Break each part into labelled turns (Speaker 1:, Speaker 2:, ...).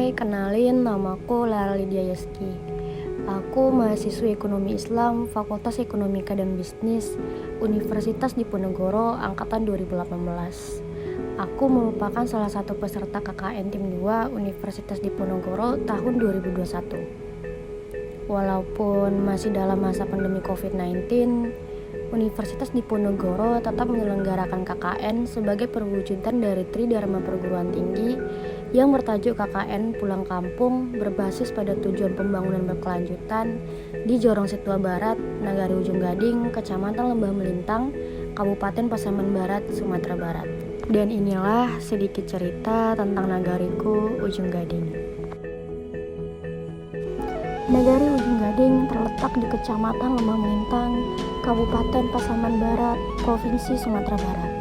Speaker 1: Hai, kenalin namaku Lara Lydia Yeski. Aku mahasiswi Ekonomi Islam Fakultas Ekonomika dan Bisnis Universitas Diponegoro Angkatan 2018. Aku merupakan salah satu peserta KKN Tim 2 Universitas Diponegoro tahun 2021. Walaupun masih dalam masa pandemi COVID-19, Universitas Diponegoro tetap menyelenggarakan KKN sebagai perwujudan dari Tridharma Perguruan Tinggi yang bertajuk KKN Pulang Kampung berbasis pada tujuan pembangunan berkelanjutan di Jorong Situa Barat, Nagari Ujung Gading, Kecamatan Lembah Melintang, Kabupaten Pasaman Barat, Sumatera Barat. Dan inilah sedikit cerita tentang nagariku Ujung Gading. Nagari Ujung Gading terletak di Kecamatan Lembah Melintang, Kabupaten Pasaman Barat, Provinsi Sumatera Barat.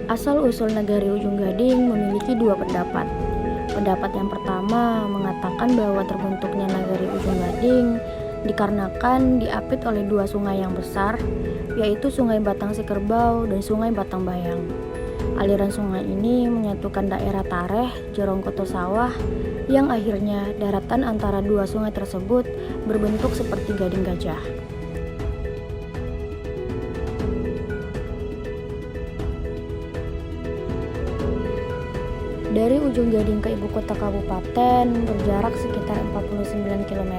Speaker 1: Asal-usul Nagari Ujung Gading memiliki dua pendapat. Pendapat yang pertama mengatakan bahwa terbentuknya Nagari Ujung Gading dikarenakan diapit oleh dua sungai yang besar, yaitu Sungai Batang Sikerbau dan Sungai Batang Bayang. Aliran sungai ini menyatukan daerah Tareh, Jorong Koto Sawah, yang akhirnya daratan antara dua sungai tersebut berbentuk seperti gading gajah. Dari Ujung Gading ke ibu kota kabupaten berjarak sekitar 49 km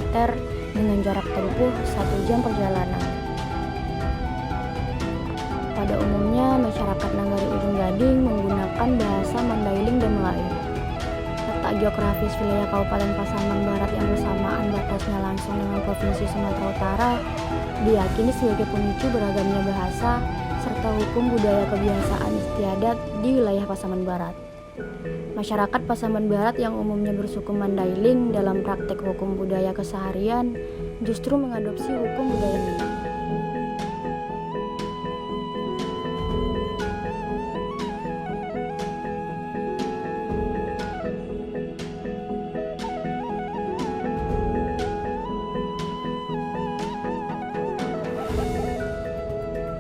Speaker 1: dengan jarak tempuh 1 jam perjalanan. Pada umumnya masyarakat Nagari Ujung Gading menggunakan bahasa Mandailing dan Melayu. Letak geografis wilayah Kabupaten Pasaman Barat yang bersamaan batasnya langsung dengan Provinsi Sumatera Utara diyakini sebagai pemicu beragamnya bahasa serta hukum budaya kebiasaan istiadat di wilayah Pasaman Barat. Masyarakat Pasaman Barat yang umumnya bersuku Mandailing dalam praktek hukum budaya keseharian justru mengadopsi hukum budaya Minang.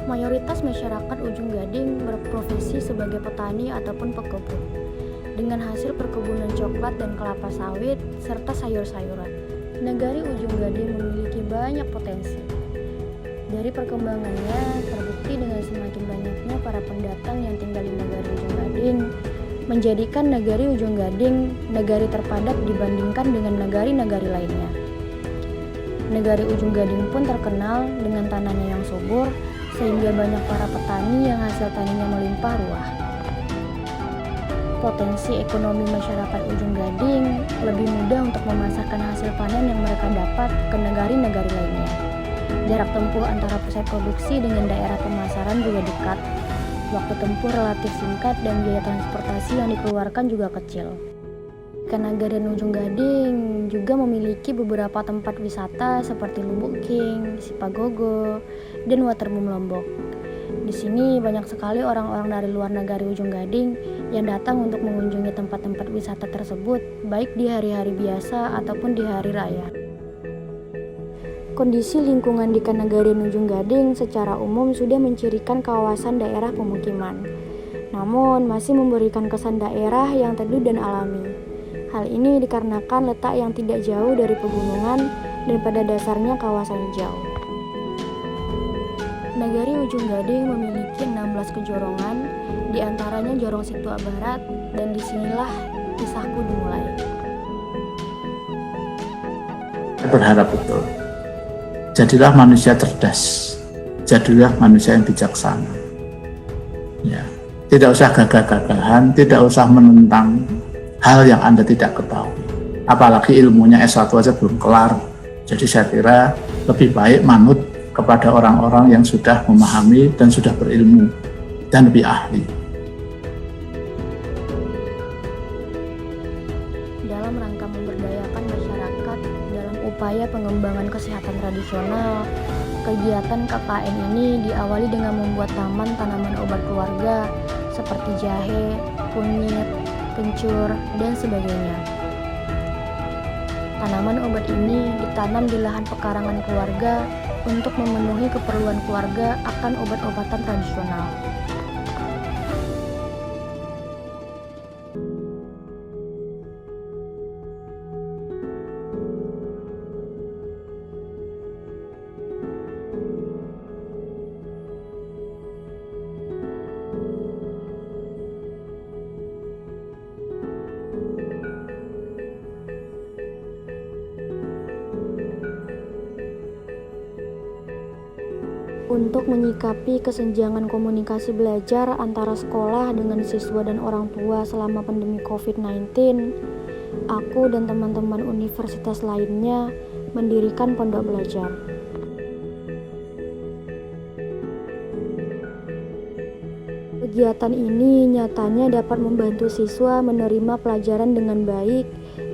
Speaker 1: Mayoritas masyarakat Ujung Gading berprofesi sebagai petani ataupun pekebun, dengan hasil perkebunan coklat dan kelapa sawit serta sayur-sayuran. Nagari Ujung Gading memiliki banyak potensi. Dari perkembangannya terbukti dengan semakin banyaknya para pendatang yang tinggal di Nagari Ujung Gading, menjadikan Nagari Ujung Gading nagari terpadat dibandingkan dengan nagari-nagari lainnya. Nagari Ujung Gading pun terkenal dengan tanahnya yang subur, sehingga banyak para petani yang hasil taninya melimpah ruah. Potensi ekonomi masyarakat Ujung Gading lebih mudah untuk memasarkan hasil panen yang mereka dapat ke nagari-nagari lainnya. Jarak tempuh antara pusat produksi dengan daerah pemasaran juga dekat. Waktu tempuh relatif singkat dan biaya transportasi yang dikeluarkan juga kecil. Nagari Ujung Gading juga memiliki beberapa tempat wisata seperti Lubuk King, Sipagogo, dan Waterboom Lombok. Di sini banyak sekali orang-orang dari luar Nagari Ujung Gading yang datang untuk mengunjungi tempat-tempat wisata tersebut, baik di hari-hari biasa ataupun di hari raya. Kondisi lingkungan di Nagari Ujung Gading secara umum sudah mencirikan kawasan daerah pemukiman, namun masih memberikan kesan daerah yang teduh dan alami. Hal ini dikarenakan letak yang tidak jauh dari pegunungan dan pada dasarnya kawasan hijau. Nagari Ujung Gading memiliki 16 kejorongan, di antaranya Jorong Situa Barat, dan disinilah kisahku dimulai.
Speaker 2: Saya berharap betul, jadilah manusia cerdas, jadilah manusia yang bijaksana. Ya, tidak usah gagah-gagahan, tidak usah menentang hal yang Anda tidak ketahui. Apalagi ilmunya S1 aja belum kelar. Jadi saya kira lebih baik manut kepada orang-orang yang sudah memahami dan sudah berilmu dan lebih ahli.
Speaker 1: Dalam rangka memberdayakan masyarakat dalam upaya pengembangan kesehatan tradisional, kegiatan KKN ini diawali dengan membuat taman tanaman obat keluarga seperti jahe, kunyit, kencur, dan sebagainya. Tanaman obat ini ditanam di lahan pekarangan keluarga untuk memenuhi keperluan keluarga akan obat-obatan tradisional. Untuk menyikapi kesenjangan komunikasi belajar antara sekolah dengan siswa dan orang tua selama pandemi COVID-19, aku dan teman-teman universitas lainnya mendirikan pondok belajar. Kegiatan ini nyatanya dapat membantu siswa menerima pelajaran dengan baik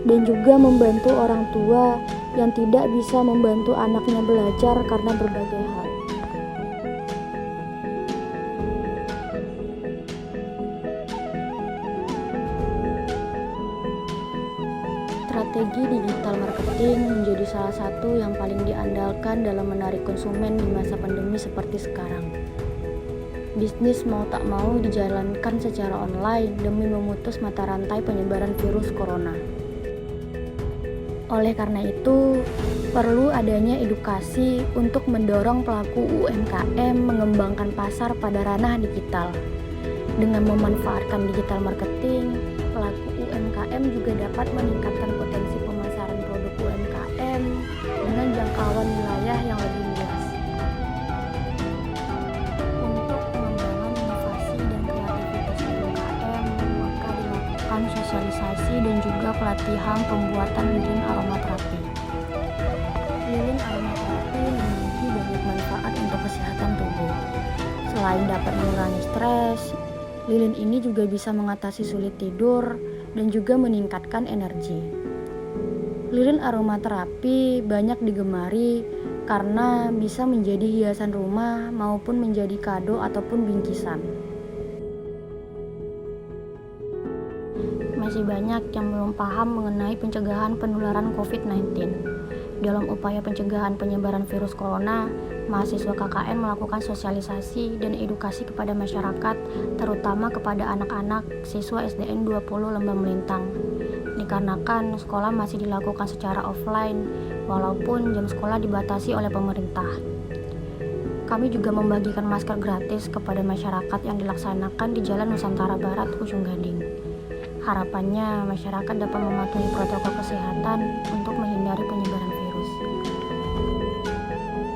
Speaker 1: dan juga membantu orang tua yang tidak bisa membantu anaknya belajar karena berbagai hal. Strategi digital marketing menjadi salah satu yang paling diandalkan dalam menarik konsumen di masa pandemi seperti sekarang. Bisnis mau tak mau dijalankan secara online demi memutus mata rantai penyebaran virus corona. Oleh karena itu, perlu adanya edukasi untuk mendorong pelaku UMKM mengembangkan pasar pada ranah digital. Dengan memanfaatkan digital marketing, pelaku UMKM juga dapat meningkatkan potensi pemasaran produk UMKM dengan jangkauan wilayah yang lebih luas. Untuk pengembangan inovasi dan kreativitas UMKM, maka dilakukan sosialisasi dan juga pelatihan pembuatan lilin aromaterapi. Lilin aromaterapi memiliki banyak manfaat untuk kesehatan tubuh. Selain dapat mengurangi stres, lilin ini juga bisa mengatasi sulit tidur dan juga meningkatkan energi. Lilin aromaterapi banyak digemari karena bisa menjadi hiasan rumah maupun menjadi kado ataupun bingkisan. Masih banyak yang belum paham mengenai pencegahan penularan COVID-19. Dalam upaya pencegahan penyebaran virus corona, mahasiswa KKN melakukan sosialisasi dan edukasi kepada masyarakat, terutama kepada anak-anak siswa SDN 20 Lembah Melintang. Dikarenakan sekolah masih dilakukan secara offline, walaupun jam sekolah dibatasi oleh pemerintah. Kami juga membagikan masker gratis kepada masyarakat yang dilaksanakan di Jalan Nusantara Barat, Ujung Gading. Harapannya masyarakat dapat mematuhi protokol kesehatan untuk menghindari penyebaran virus.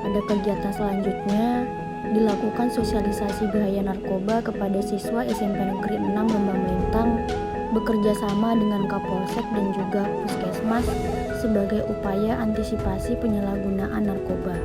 Speaker 1: Pada kegiatan selanjutnya, dilakukan sosialisasi bahaya narkoba kepada siswa SMP Negeri 6 Lembah Melintang bekerja sama dengan Kapolsek dan juga Puskesmas sebagai upaya antisipasi penyalahgunaan narkoba.